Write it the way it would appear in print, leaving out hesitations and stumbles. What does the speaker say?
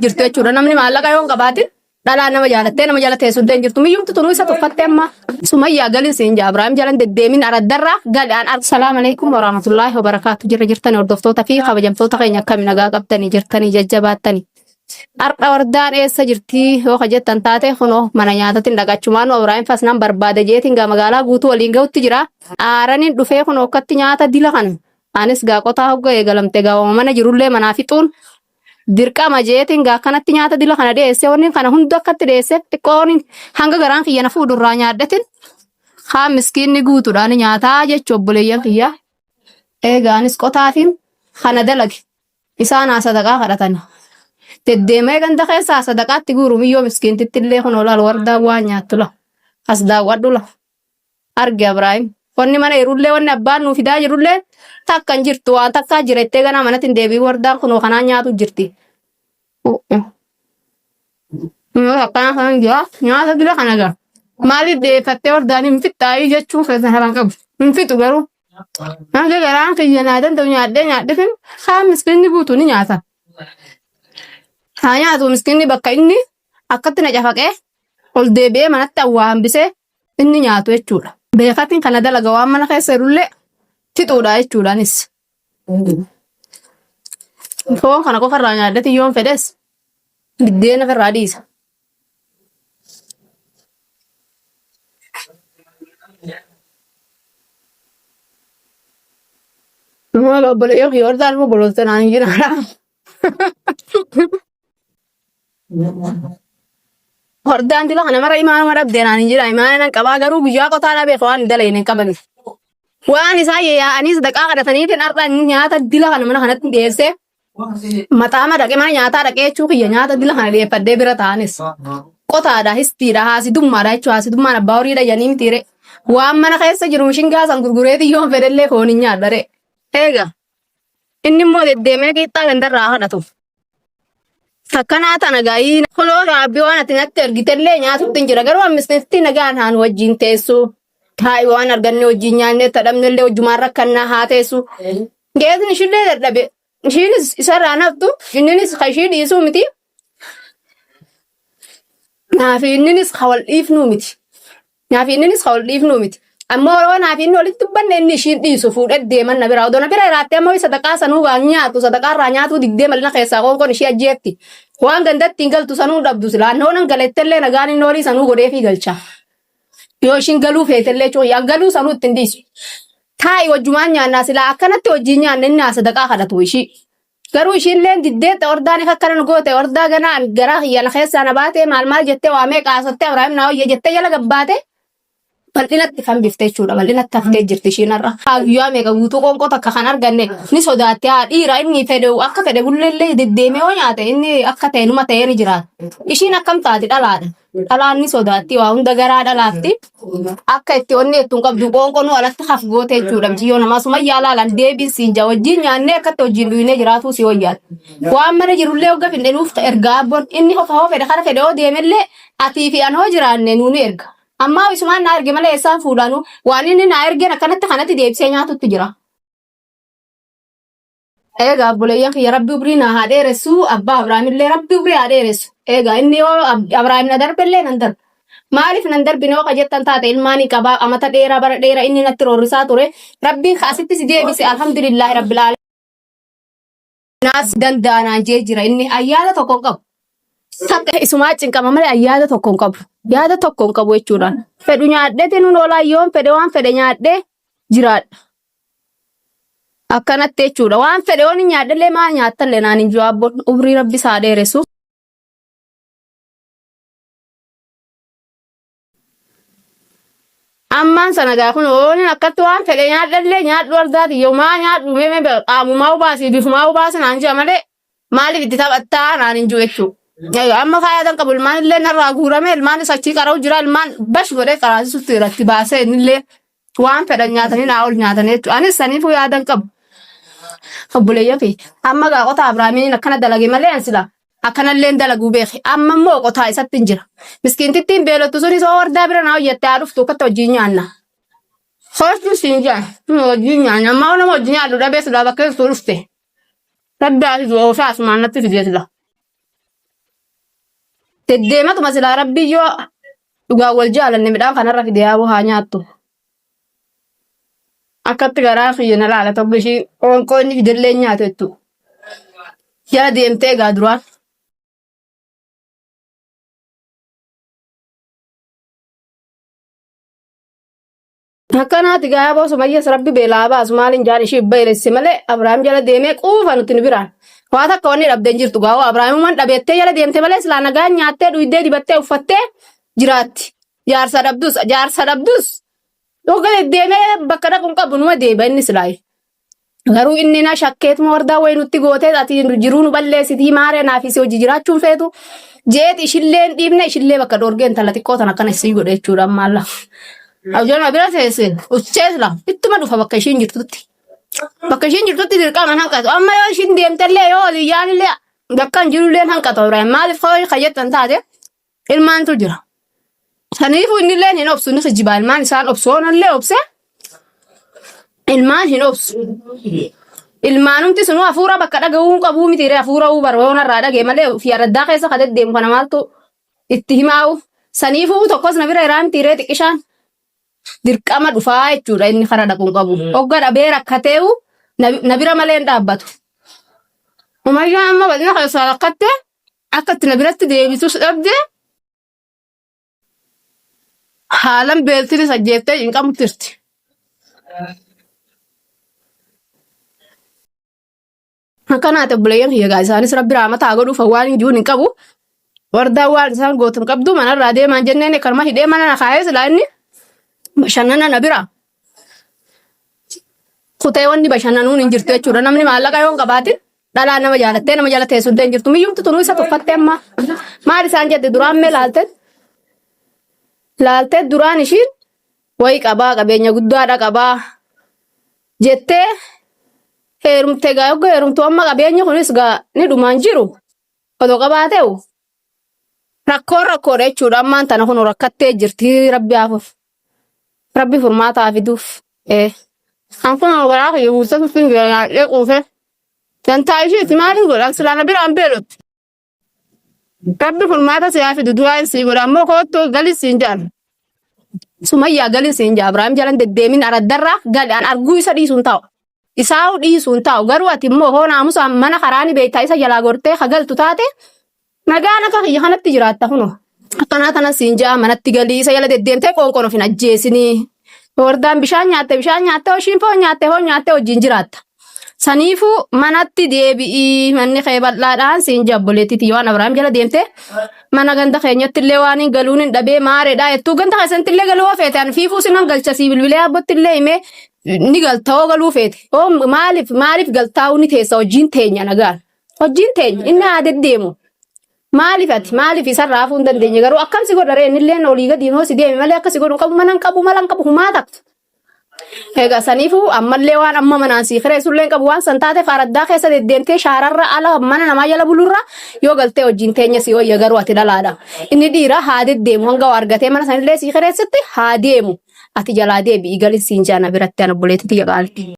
jirtu jechuudha. Namni maallaqa yoo hin qabaatin dhalaa nama jaalattee suddee hin jirtu. Miyyumtu tunuu isa tuffattee amma Sumayyaa galin siin jaa Ibraahim jalan deddeemin araddarraa galaan Assalaamu alaikum warahmatullaahi wabarakaatu. Jirtan hordoftoota fi kabajamtoota keenya akkamiin nagaa qabdanii jirtanii jajjabaattanii. Har'a wardaan eessa jirtii yoo jettan taate kunoo mana nyaatatiin dhaqachumaan Ibraahim fasnaan barbaada jeetiin gaa magaalaa guutuu waliin ga'utti jira. Aaraniin dhufee kunoo akkatti nyaata dila kana. Anis gaa qotaa hogga eegalamte gaa mana jirullee manaa fixuun dirqama jeetiin gaa kanatti nyaata dila kana dhiyeessee wanni kana hunda akkatti dhiyeessee xiqqoon hanga garaan kiyya na fuudurraa nyaadhatin haa miskiinni guutuudhaan nyaataa jechuu obboleeyyan kiyya. Eegaanis qotaatiin kana dalage isaan sadaqaa kadhatan. Deddeemee ganda keessaa sadaqaatti guuru miyyoo miskiintitti illee kun olaal wardaa waan nyaattu la. As daawwadhu la. Arge Ibraahim. Wanni mana jirullee wanni abbaan nuu fidaa jirullee takka hin jirtu waan takkaa jira ittee ganaa manatti hin deebiin wardaan kunoo kanaan nyaatu jirti. Akkana kan jira nyaata dila kana gaa. Maaliif dhiyeeffattee wardaan hin fixxaayii jechuun keessan halaan qabu. Hin fixu garuu. Hanga garaan kiyya naa danda'u nyaadhee haa miskiinni guutuu ni nyaata. Haa nyaatu miskiinni bakka inni akkatti na cafaqee ol deebi'ee manatti awwaa hambisee inni nyaatu jechuudha. Beekatiin kana dalaga waan mana keessa jirullee fixuudha jechuudhaanis. Foon kana qofarraa nyaadhati yoon fedhes biddeena ofirraa dhiisa. Maal obboleeyyan yoo ta'an immoo bololta naan jiraadha. Hordaan dila kana mara imaanuma dhabdee naan jira. Imaana qabaa garuu guyyaa qotaa dhabee waan dalayne hin qaban. Waan isaa yaa'anii sadaqaa kadhataniitiin har'a nyaata dila kana mana kanatti dhiyeessee mataama dhaqee mana nyaataa dhaqee jechuu kiyya nyaata dila kana dhiyeeffadhee bira ta'anis. Qotaadha histiidha haasidummaadha jechuu haasidummaan abbaa horii dhayyanii mitiire. Waan mana keessa jiru mishingaa san gurgureeti yoon fedhellee foon hin nyaadhare. Eega inni immoo deddeemee qixxaa gandarraa kadhatu. Takkanaa tana gaa'ii kunoo raabbii waan ati natti ergitellee nyaatutti hin jira garuu ammisneetti nagaan haan wajjin teessu. Taa'ii waan arganne wajjin nyaannee tadhamnellee wajjumaan rakkannaa haa teessu. Geesni ishillee dadhabe ishiinis isarraa naftu inninis ishii dhiisuu miti. Naafi inninis wal dhiifnuu miti. Ammoo yeroo naafi inni walitti dubbanne inni ishiin dhiisu fuudhee deeman na biraa odoona bira iraattee ammoo sadaqaa sanuu waan nyaatu sadaqaarraa nyaatu digdee malina keessaa qoonqoon ishii ajjeetti. Waan gandatti hin galtu sanuu dhabdu silaa noonan galettellee nagaan inni horii sanuu godheefii galcha. Yoo ishiin galuu feetellee cooyyaa galuu sanuu ittiin dhiisu. Taa'ii wajjumaan nyaannaa silaa akkanatti wajjin nyaanne inni sadaqaa kadhatu ishii. Garuu ishiillee diddeetta ordaan akka nu goote ordaa ganaan garaa hiyyana keessaa na baatee maal jettee waamee qaasattee Ibraahim naa hoyyee jettee jala gabbaate. Bal'inatti kan biftee jechuudha. Bal'inatti haftee jirti ishiin har'a. Guyyaa meeqa guutuu qoonqoo takka kan arganne ni sodaatte haa dhiira inni fedhe akka fedhe bulleellee deddeemee yoo nyaate inni akka ta'e numa ta'ee ni jiraata. Ishiin akkam taati dhalaadha. Dhalaan ni sodaatti waa hunda garaa dhalaatti. Akka itti onni ittiin qabdu qoonqoo nu alatti haf goote jechuudha. Jiyyoo namaa Sumayyaa laalan deebiin siin jaa wajjin nyaannee akkatti wajjin dhuyinee jiraatuu si wayyaadha. Waan mana jirullee hogga finne nuuf ergaa abboon inni qofa hoo fedhe kana fedhe hoo deemellee atii fi an hoo jiraanne nuuni erga. Amma isumaan na erge malee eessaan fuudhanu waan inni na ergeen akkanatti kanatti deebisee nyaatutti jira. Eegaa obboleeyyan kiyya rabbi ubrii na haa dheeressu abbaa Ibraahimillee rabbi ubrii haa dheeressu. Eegaa inni yoo Ibraahim na darbellee nan darba. Maaliif nan darbine yoo jettan taate ilmaanii qabaa amata dheeraa bara dheeraa inni natti roorrisaa ture rabbiin kaasitti si deebise alhamdulillahi rabbil aalamiin. Naas danda'anaan jee jira inni ayyaana tokko qabu. Takka isumaa cinqama malee ayyaada tokko hin qabu. Yaada tokko hin qabu jechuudhaan. Fedhu nyaadhee nuun olaa yoon fedhe waan fedhe nyaadhee jiraadha. Akkanatti jechuudha. Waan fedhe waan nyaadhellee maal nyaattallee naan hin jiru abboon ubrii rabbi isaa dheeressu. Ammaan sana gaa kun oolin akkatti waan fedhe nyaadhellee nyaadhu argaati yoo maa nyaadhu meemee qaamumaa ubaasii bifumaa ubaasi naan jira malee maaliif itti taphattaa naan hin jiru jechuudha. Amma faayadaan qabu ilmaan illee narraa guurame ilmaan achii qara'u jira ilmaan bash godhee qaraasisutti irratti baasee innillee waan fedhan nyaatanii naa ol nyaatanii jechuudha. Anis saniifuu yaadan qabu. Obboleeyyan fi amma gaa qotaa Ibraahimiin akkana dalage malee ansila akkanallee dalaguu beeke. Amma immoo qotaa isatti hin jira. Miskiintittiin beelottu sunis hoo wardaa bira naa hojjettee haa dhuftu akkatti wajjin nyaanna. Hoostuu siin jaan wajjin nyaanna amma nama wajjin nyaadhu dhabee silaa bakka dhufte. Rabbi haa fidu oofaa asumaan natti fidee sila. Deddeematu masilaa rabbii yoo dhugaa wal jaalanne midhaan kanarra fidee haa haa nyaattu. Akkatti garaa fiyyana laala tokko ishii qoonqoonni fidellee nyaatu jechuudha. Jala deemtee egaa duraan. Akkanaati gaa boo Sumayyaas rabbi beelaa baasu maaliin jaan ishii beelesse malee Abrahaam jala deemee quufa nuti nu biraan. Waa takka wanni dhabdeen jirtu gaa Abrahaamumaan dhabeettee jala deemte malee silaa nagaan nyaattee dhuydee dibattee uffattee jiraatti. Jaarsa dhabdus. Dhugale deemee bakka dhaquun qabu numa deeba inni silaayi. Garuu inni na shakkeetuma wardaa wayi nutti gootee ati jiruu nu balleessitii maaree naafisi hojii jiraachuun feetu. Jeet ishilleen dhiibne ishillee bakka dhoorgee intala xiqqoo tan akkana isii godhe jechuudha ammaalla. Abjoon bira teessee ucheesla ittuma dhufa bakka ishiin jirtutti. Bakka ishiin jirtutti dirqama hanqatu. Amma yoo ishiin deemtellee yoo oliyyaanillee bakka hin jirullee hanqatu Ibrahim maaliif kayyattan taate ilmaantu jira. Saniifuu innillee hin obsu ni kijibaa ilmaan isaan obsoonallee obse ilmaan hin obsu. Ilmaanumti sunu hafuura bakka dhaga'uu qabuu mitiiree hafuura barbaadonarraa dhagee malee ofii araddaa keessa ka deddeemu kana maaltu itti himaa'u. Saniifuu tokkos na bira irraa mitiiree xiqqishaan dirqama dhufaa jechuudha inni kara dhaquun qabu. Hogga dhabee rakkateewu na bira malee hin dhaabbatu. Umayyaan amma bal'ina keessaa rakkattee akkatti na biratti deebisus dhabdee haalan beeltini sajjeettee hin qabtirti. Akkanaate obboleeyyan hiyyagaa isaanis rabbi raamataa godhuuf waan hin jiruun hin qabu. Wardaa waan isaan gootan qabdu manarraa deemaan jenneen karma hidhee mana na kaayee silaa inni bashannana na bira. Kutee wanni bashannanuun hin jirtu jechuudha. Namni maallaqa yoo hin qabaatin dhalaa nama jala teessudde hin jirtu. Miyyumti tunuu isa tuffattee amma maal isaan jette duraan mee laaltee duraan ishiin wayi qabaa qabeenya guddaadha qabaa jettee heerumte gaa yogga heerumtu amma qabeenya kunis gaa ni dhumaan jiru odoo qabaateewu rakkoodha jechuudha ammaan tana kun rakkattee jirti rabbi haafuuf rabbi furmaataa fiduuf an kun garaa kiyya guuttatu fin yaadhee quufe dantaa ishiiti maaliin godhan silaana biraan beelotti rabbi furmaata siyaa fidu du'aa sii godha ammoo koottu gali siin jaan Sumayyaa gali siin jaa Abrahaam jalan deddeemin araddarraa gali an arguu isa dhiisuun taa'u. Isaa dhiisuun taa'u garuu ati immoo hoo naamusa mana karaani beektaa isa jalaa gortee hagaltu taate nagaan akka kiyya kanatti jiraatta kuno. Akkanaa tana siin jaa manatti galii isa jala deddeemtee qoonqoon of hin ajjeesinii. Wardaan bishaan nyaatte hoshiin foon nyaatte wajjin jiraatta. Saniifuu manatti deebi'ii manni kee bal'aadhaan siin jaa obboleettiitii yoo Abrahaam jala deemte mana ganda keenyatti illee waan hin galuun hin dhabee maareedha jettuu ganda keessatti illee galuu feete an fiifuu sinan galchasii bilbilee abbotti illee himee ni galtaa galuu feete. Maaliif galtaa'uu ni teessa hojiin teenya nagaan. Hojiin teenya inni haa deddeemu. Maaliif isarraa hafuu hin dandeenye garuu akkamsi godharee innillee olii gadiin hoo si deeme malee akkasi godhu qabu mana hin qabu humaa taktu. Egaa saniifuu ammallee waan amma manaan sii kireessullee qabu waan san taateef araddaa keessa deddeemtee shaararra ala mana namaa jala bulurra yoo galtee hojiin teenya si hoyya garuu ati dhalaadha. Inni dhiira haa deddeemu hanga waa argatee mana sanillee sii kireessitti haa deemu ati jalaa deebi'i galin siin jaana biratti an obboleettitti yaqaalti.